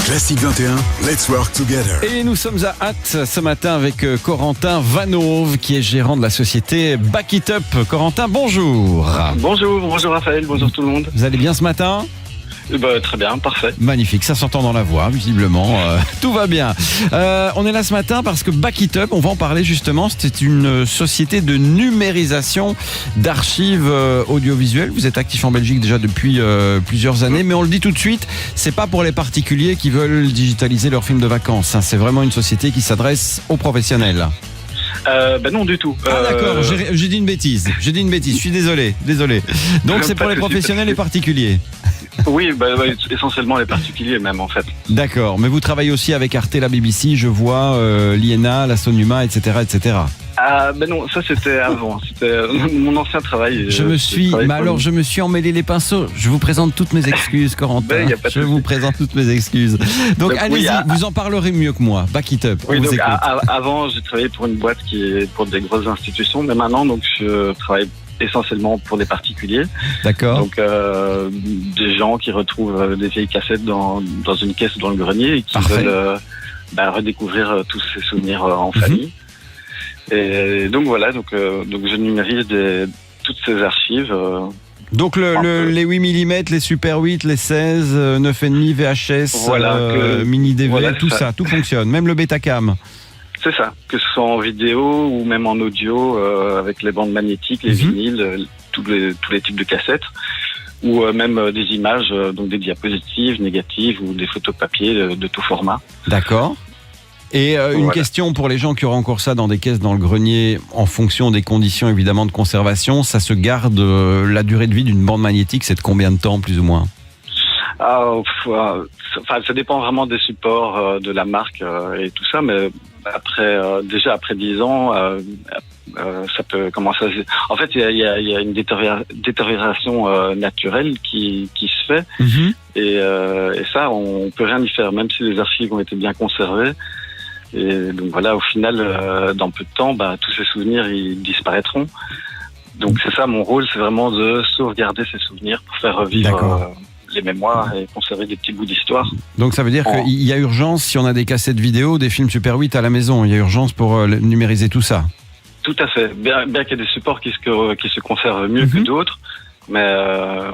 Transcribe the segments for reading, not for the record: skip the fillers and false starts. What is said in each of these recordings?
Classique 21, let's work together. Et nous sommes à Ath ce matin avec Corentin Vanauve qui est gérant de la société Back It Up. Corentin, bonjour. Bonjour Raphaël, bonjour tout le monde. Vous allez bien ce matin ? Très bien, parfait. Magnifique, ça s'entend dans la voix, visiblement. Tout va bien. On est là ce matin parce que Back It Up, on va en parler justement, c'est une société de numérisation d'archives audiovisuelles. Vous êtes actif en Belgique déjà depuis plusieurs années, mais on le dit tout de suite, c'est pas pour les particuliers qui veulent digitaliser leurs films de vacances. C'est vraiment une société qui s'adresse aux professionnels. Non du tout. Ah d'accord, j'ai dit une bêtise, je suis désolé. Donc c'est pour les professionnels et particuliers. Oui, essentiellement les particuliers même en fait. D'accord, mais vous travaillez aussi avec Arte, la BBC, je vois, l'INA, la Sonuma, etc. Non, ça c'était avant, c'était mon ancien travail. Je me suis emmêlé les pinceaux. Je vous présente toutes mes excuses, Corentin. Je vous présente toutes mes excuses. Donc allez-y, vous en parlerez mieux que moi. Back It Up. Oui, donc avant j'ai travaillé pour une boîte qui est pour des grosses institutions, mais maintenant donc je travaille essentiellement pour des particuliers. D'accord. Donc des gens qui retrouvent des vieilles cassettes dans une caisse dans le grenier et qui veulent redécouvrir tous ces souvenirs en famille. Et donc voilà, donc je numérise toutes ces archives. Donc les 8 mm, les Super 8, les 16, 9,5 VHS, mini DV, tout ça, tout fonctionne, même le Betacam. C'est ça, que ce soit en vidéo ou même en audio, avec les bandes magnétiques, les vinyles, tous les types de cassettes, ou même des images, donc des diapositives, négatives ou des photos papier de tout format. D'accord. Et une question pour les gens qui auraient encore ça dans des caisses dans le grenier, en fonction des conditions évidemment de conservation, ça se garde, la durée de vie d'une bande magnétique, c'est de combien de temps plus ou moins ? Ça dépend vraiment des supports, de la marque et tout ça, mais après 10 ans, ça peut commencer à... En fait, il y a une détérioration naturelle qui se fait, et ça, on peut rien y faire, même si les archives ont été bien conservées. Et donc voilà, au final, dans peu de temps, tous ces souvenirs, ils disparaîtront. Donc c'est ça, mon rôle, c'est vraiment de sauvegarder ces souvenirs pour faire revivre les mémoires et conserver des petits bouts d'histoire. Donc ça veut dire qu'il y a urgence, si on a des cassettes vidéo, des films Super 8 à la maison, il y a urgence pour numériser tout ça. Tout à fait. Bien qu'il y ait des supports qui se conservent mieux que d'autres, mais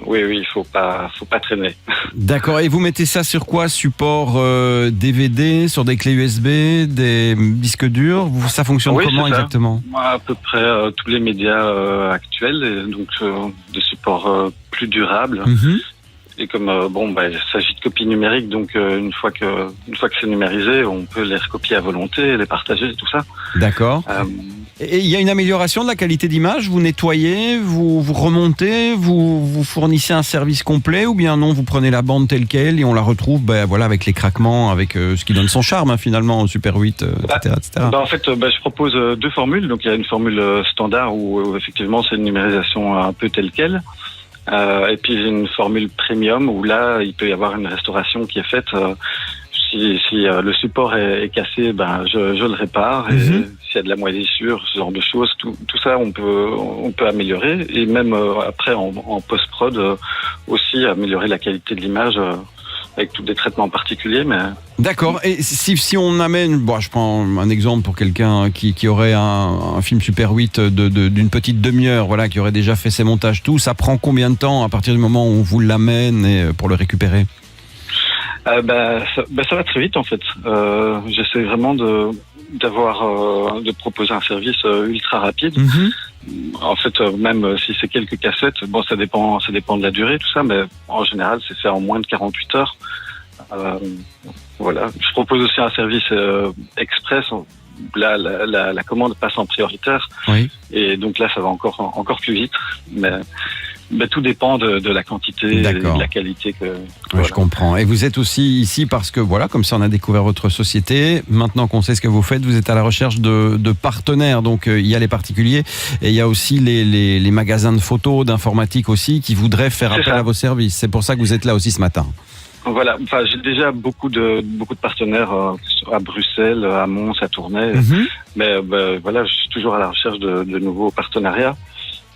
oui, il faut pas traîner. D'accord. Et vous mettez ça sur quoi ? Support DVD, sur des clés USB, des disques durs ? Ça fonctionne comment exactement ? À peu près tous les médias actuels, et donc des supports plus durables. Et comme il s'agit de copies numériques, donc une fois que c'est numérisé, on peut les recopier à volonté, les partager, tout ça. D'accord. Et il y a une amélioration de la qualité d'image ? Vous nettoyez, vous remontez, vous fournissez un service complet, ou bien non, vous prenez la bande telle quelle et on la retrouve avec les craquements, avec ce qui donne son charme finalement au Super 8, etc. En fait, je propose deux formules. Donc il y a une formule standard où effectivement c'est une numérisation un peu telle quelle. Et puis j'ai une formule premium où là il peut y avoir une restauration qui est faite. Si le support est cassé, je le répare. Et s'il y a de la moisissure, ce genre de choses, tout ça on peut améliorer. Et même après en post-prod aussi améliorer la qualité de l'image avec tous des traitements particuliers. Mais d'accord. Et si on amène, je prends un exemple pour quelqu'un qui aurait un film Super 8 d'une petite demi-heure, qui aurait déjà fait ses montages, tout, ça prend combien de temps à partir du moment où on vous l'amène et pour le récupérer ? Ça va très vite en fait. J'essaie vraiment de proposer un service ultra rapide. En fait, même si c'est quelques cassettes, ça dépend de la durée, tout ça, mais en général, c'est fait en moins de 48 heures. Je propose aussi un service express. Là, la commande passe en prioritaire. Oui. Et donc là, ça va encore plus vite. Mais tout dépend de la quantité et de la qualité que... Je comprends. Et vous êtes aussi ici parce que, comme ça on a découvert votre société. Maintenant qu'on sait ce que vous faites, vous êtes à la recherche de partenaires. Donc il y a les particuliers et il y a aussi les magasins de photos, d'informatique aussi, qui voudraient faire appel à vos services. C'est pour ça que vous êtes là aussi ce matin. Voilà, j'ai déjà beaucoup de partenaires à Bruxelles, à Mons, à Tournai. Mais je suis toujours à la recherche de nouveaux partenariats.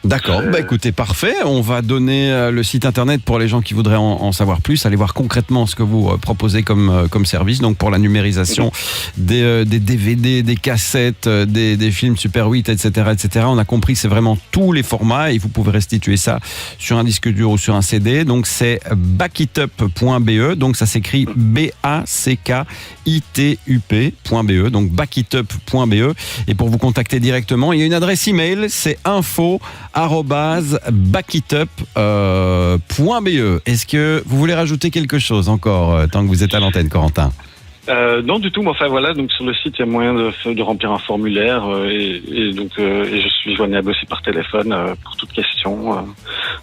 D'accord, écoutez, parfait. On va donner le site internet pour les gens qui voudraient en savoir plus, aller voir concrètement ce que vous proposez comme service, donc pour la numérisation des DVD, des cassettes, des films Super 8, etc., etc. On a compris que c'est vraiment tous les formats et vous pouvez restituer ça sur un disque dur ou sur un CD. Donc c'est backitup.be, donc ça s'écrit BACKITUP.be, donc backitup.be. Et pour vous contacter directement, il y a une adresse email, c'est info@backitup.be. Est-ce que vous voulez rajouter quelque chose encore tant que vous êtes à l'antenne, Corentin? Non du tout, mais enfin voilà, donc sur le site il y a moyen de remplir un formulaire et je suis joignable aussi par téléphone pour toute question,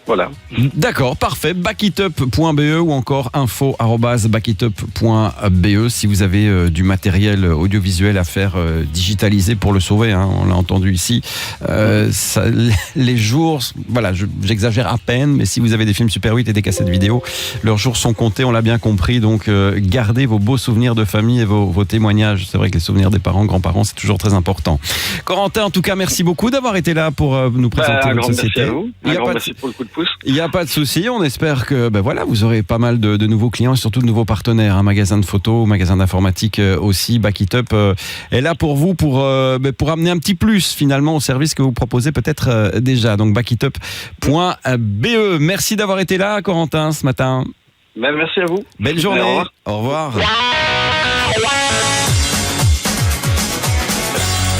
voilà. D'accord, parfait. Backitup.be ou encore info@backitup.be si vous avez du matériel audiovisuel à faire digitaliser pour le sauver, hein, on l'a entendu ici. Les jours, voilà, j'exagère à peine, mais si vous avez des films Super 8 et des cassettes vidéo, leurs jours sont comptés, on l'a bien compris, donc gardez vos beaux souvenirs de famille et vos témoignages. C'est vrai que les souvenirs des parents, grands-parents, c'est toujours très important. Corentin, en tout cas, merci beaucoup d'avoir été là pour nous présenter notre société. Merci à vous. Un grand merci pour le coup de pouce. Il n'y a pas de souci. On espère que vous aurez pas mal de nouveaux clients et surtout de nouveaux partenaires. Un magasin de photos, un magasin d'informatique aussi. Backitup est là pour vous pour amener un petit plus finalement au service que vous proposez peut-être déjà. Donc backitup.be. Merci d'avoir été là, Corentin, ce matin. Merci à vous. Belle journée. Au revoir.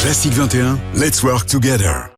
Classique 21, let's work together.